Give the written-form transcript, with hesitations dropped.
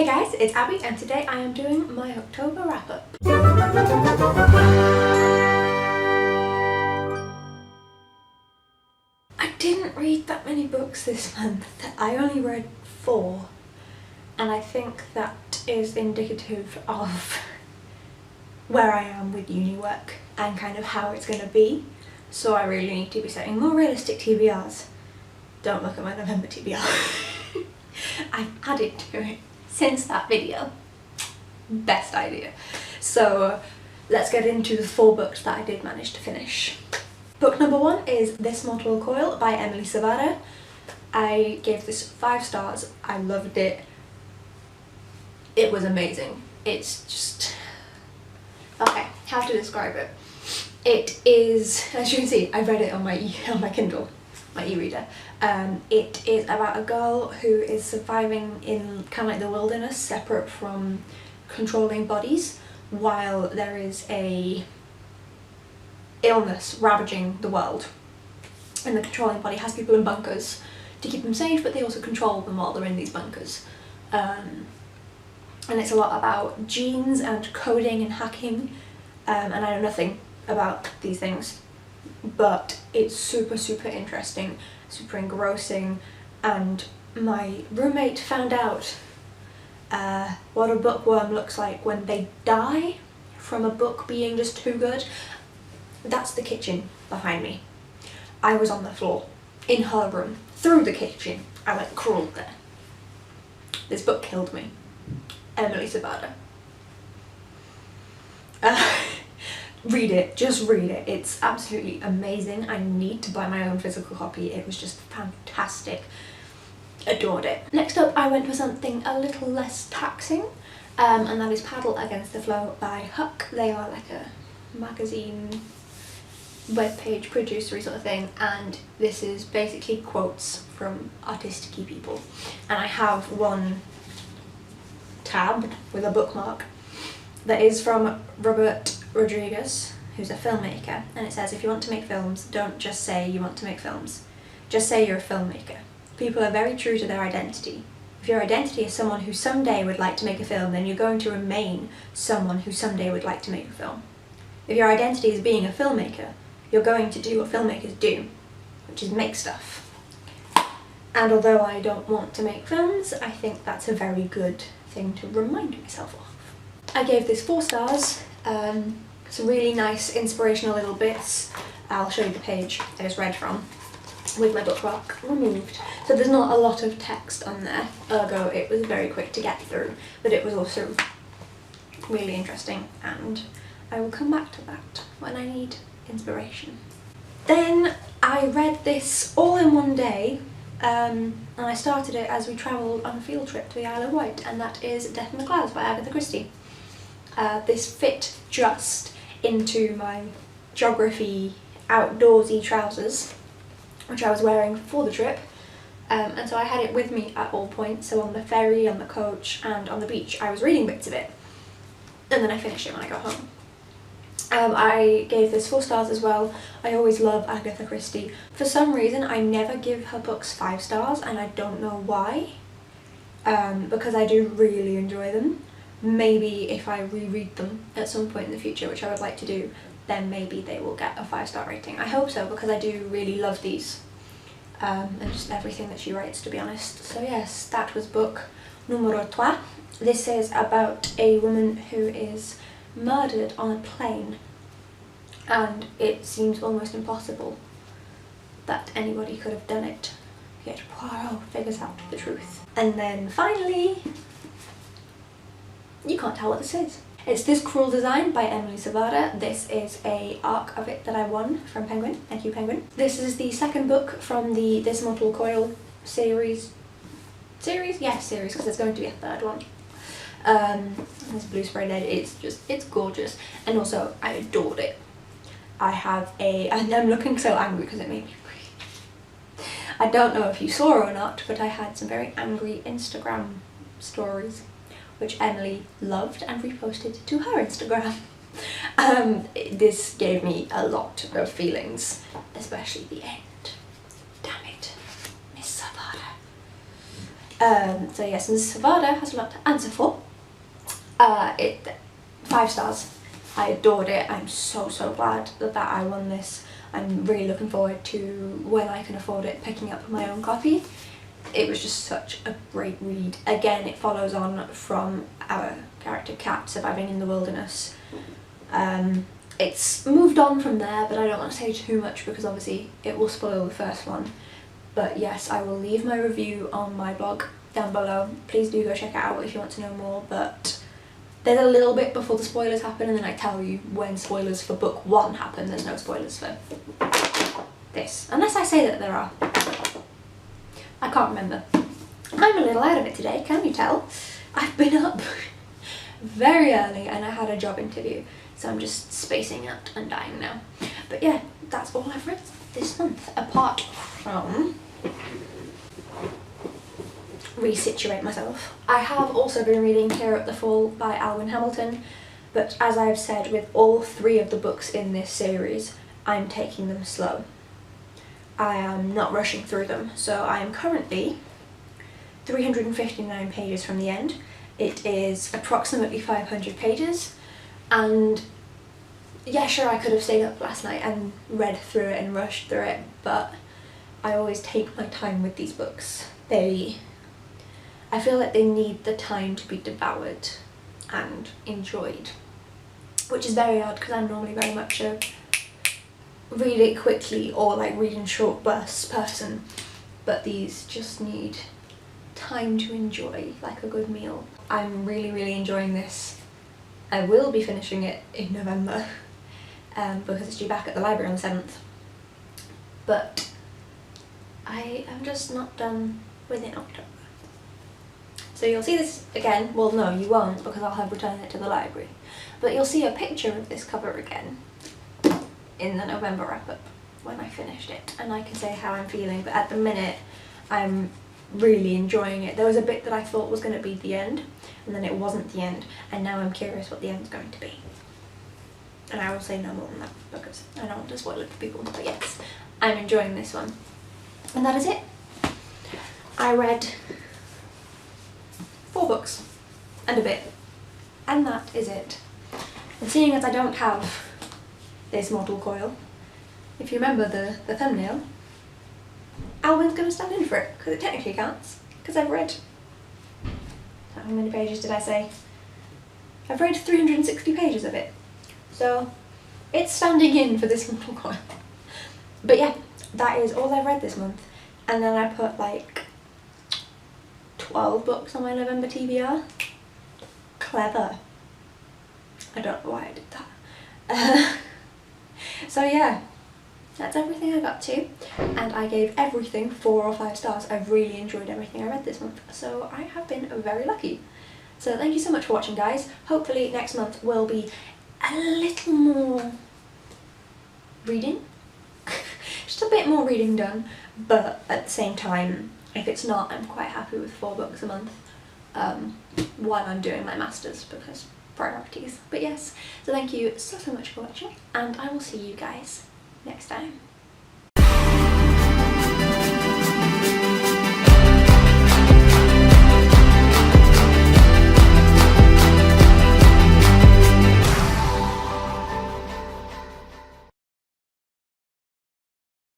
Hey guys, it's Abby and today I am doing my October wrap-up. I didn't read that many books this month. I only read 4 and I think that is indicative of where I am with uni work and kind of how it's going to be. So I really need to be setting more realistic TBRs. Don't look at my November TBR. I've added to it since that video. Best idea. So let's get into the 4 books that I did manage to finish. Book number 1 is This Mortal Coil by Emily Savada. I gave this 5 stars. I loved it. It was amazing. It's just... okay, how to describe it. It is, as you can see, I read it on my Kindle, my e-reader. It is about a girl who is surviving in kind of like the wilderness, separate from controlling bodies, while there is a illness ravaging the world. And the controlling body has people in bunkers to keep them safe, but they also control them while they're in these bunkers. And it's a lot about genes and coding and hacking, and I know nothing about these things, but it's super interesting, super engrossing, and my roommate found out what a bookworm looks like when they die from a book being just too good. That's the kitchen behind me. I was on the floor in her room through the kitchen. I like crawled there. This book killed me. Emily Savada. Read it, just read it. It's absolutely amazing. I need to buy my own physical copy. It was just fantastic. Adored it. Next up, I went for something a little less taxing, and that is Paddle Against the Flow by Huck. They are like a magazine, webpage producery sort of thing, and this is basically quotes from artistic-y people. And I have one tabbed with a bookmark that is from Robert Rodriguez, who's a filmmaker, and it says, if you want to make films, don't just say you want to make films. Just say you're a filmmaker. People are very true to their identity. If your identity is someone who someday would like to make a film, then you're going to remain someone who someday would like to make a film. If your identity is being a filmmaker, you're going to do what filmmakers do, which is make stuff. And although I don't want to make films, I think that's a very good thing to remind myself of. I gave this 4 stars. Some really nice inspirational little bits. I'll show you the page I just read from with my bookmark removed. So there's not a lot of text on there, ergo it was very quick to get through, but it was also really interesting, and I will come back to that when I need inspiration. Then I read this all in one day, and I started it as we travelled on a field trip to the Isle of Wight, and that is Death in the Clouds by Agatha Christie. This fit just into my geography outdoorsy trousers, which I was wearing for the trip, and so I had it with me at all points. So on the ferry, on the coach, and on the beach I was reading bits of it, and then I finished it when I got home. I gave this 4 stars as well. I always love Agatha Christie. For some reason I never give her books 5 stars, and I don't know why, because I do really enjoy them. Maybe if I reread them at some point in the future, which I would like to do, then maybe they will get a 5-star rating. I hope so, because I do really love these, and just everything that she writes, to be honest. So yes, that was book numero 3. This is about a woman who is murdered on a plane, and it seems almost impossible that anybody could have done it, yet Poirot figures out the truth. And then finally, you can't tell what this is. It's This Cruel Design by Emily Savada. This is a arc of it that I won from Penguin. Thank you, Penguin. This is the 2nd book from the This Mortal Coil series? Yes, series, because there's going to be a 3rd one. This blue spray lead, it's gorgeous, and also I adored it. And I'm looking so angry because it made me breathe. I don't know if you saw or not, but I had some very angry Instagram stories, which Emily loved and reposted to her Instagram. This gave me a lot of feelings, especially the end. Damn it, Miss Savada. So yes, Ms. Savada has a lot to answer for. 5 stars. I adored it. I'm so glad that I won this. I'm really looking forward to, when I can afford it, picking up my own copy. It was just such a great read. Again, it follows on from our character Kat surviving in the wilderness. It's moved on from there, but I don't want to say too much because obviously it will spoil the first one. But yes, I will leave my review on my blog down below. Please do go check it out if you want to know more, but there's a little bit before the spoilers happen, and then I tell you when spoilers for book 1 happen. There's no spoilers for this, unless I say that there are. I can't remember. I'm a little out of it today, can you tell? I've been up very early and I had a job interview, so I'm just spacing out and dying now. But yeah, that's all I've read this month, apart from resituate myself. I have also been reading Here at the Fall by Alwyn Hamilton, but as I've said with all 3 of the books in this series, I'm taking them slow. I am not rushing through them, so I am currently 359 pages from the end. It is approximately 500 pages, and yeah, sure, I could have stayed up last night and read through it and rushed through it, but I always take my time with these books. I feel like they need the time to be devoured and enjoyed, which is very odd because I'm normally very much a read it quickly or like read in short bursts person, but these just need time to enjoy, like a good meal. I'm really enjoying this. I will be finishing it in November because it's due back at the library on the 7th, but I am just not done with it in October. So you'll see this again, well no you won't because I'll have returned it to the library, but you'll see a picture of this cover again in the November wrap-up when I finished it, and I can say how I'm feeling, but at the minute I'm really enjoying it. There was a bit that I thought was going to be the end, and then it wasn't the end, and now I'm curious what the end's going to be. And I will say no more than that because I don't want to spoil it for people, but yes, I'm enjoying this one. And that is it. I read 4 books and a bit, and that is it. And seeing as I don't have this model coil, if you remember the thumbnail, Alwyn's going to stand in for it because it technically counts because I've read, how many pages did I say? I've read 360 pages of it, so it's standing in for this model coil. But yeah, that is all I've read this month, and then I put like 12 books on my November TBR. Clever. I don't know why I did that. So yeah, that's everything I got to, and I gave everything 4 or 5 stars. I've really enjoyed everything I read this month, so I have been very lucky. So thank you so much for watching, guys. Hopefully next month will be a little more reading. Just a bit more reading done, but at the same time, if it's not, I'm quite happy with 4 books a month while I'm doing my masters because priorities. But yes, so thank you so much for watching, and I will see you guys next time.